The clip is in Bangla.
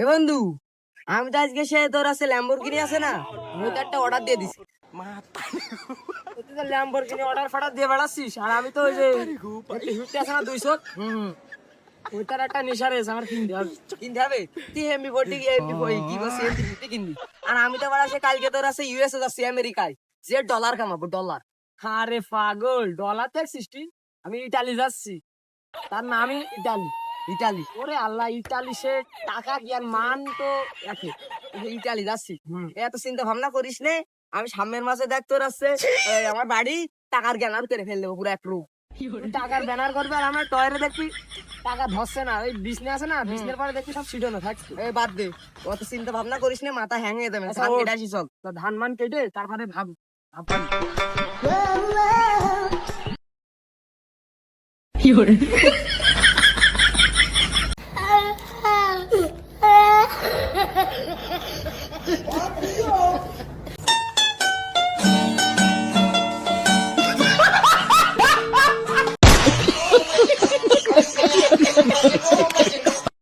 এ বন্ধু, আমি তো আজকে সে তোর আছে ল্যাম্বরগিনি আছে না, ওই তো একটা অর্ডার দিয়ে দিছি। তুই তো ল্যাম্বরগিনি অর্ডার ফাটার দিয়ে বেড়াচ্ছিস, আর আমি তো ওই যে একটু হিটে আছে না 200, ওইটার একটা নেশা রয়েছে আমার, কিনতে হবে। তুই এমবি 40 কি বলছি, এমবি 50 কিনবি। আর আমি তো আবার আছে কালকে তোর আছে ইউএসএ যাচ্ছি, আমেরিকায়, যে ডলার কামাবো, ডলার। আরে পাগল, ডলার তো 60। আমি ইটালি যাচ্ছি, তার নামই ইটালি। ইটালি, ওরে আল্লাহ, ইটালি সে টাকা কি আর মান তো একই। ইটালি যাচ্ছি, এত চিন্তা ভাবনা করিস নে। আমি সামনের মাসে দেখ তোর আছে আমার বাড়ি টাকার ব্যানার করে ফেল দেবো, পুরো এক রূপ টাকার ব্যানার করবে। আর আমার টয়রে দেখবি টাকা ধরছে না, ওই বিছনে আছে না, বিছনের পরে দেখবি সব সিটানো থাকছে। এই বাদ দে, অত চিন্তা ভাবনা করিস নে, মাথা হ্যাং হয়ে যাবে। ধান কেটে আসি চল, ধান মান কেটে তারপরে ভাব।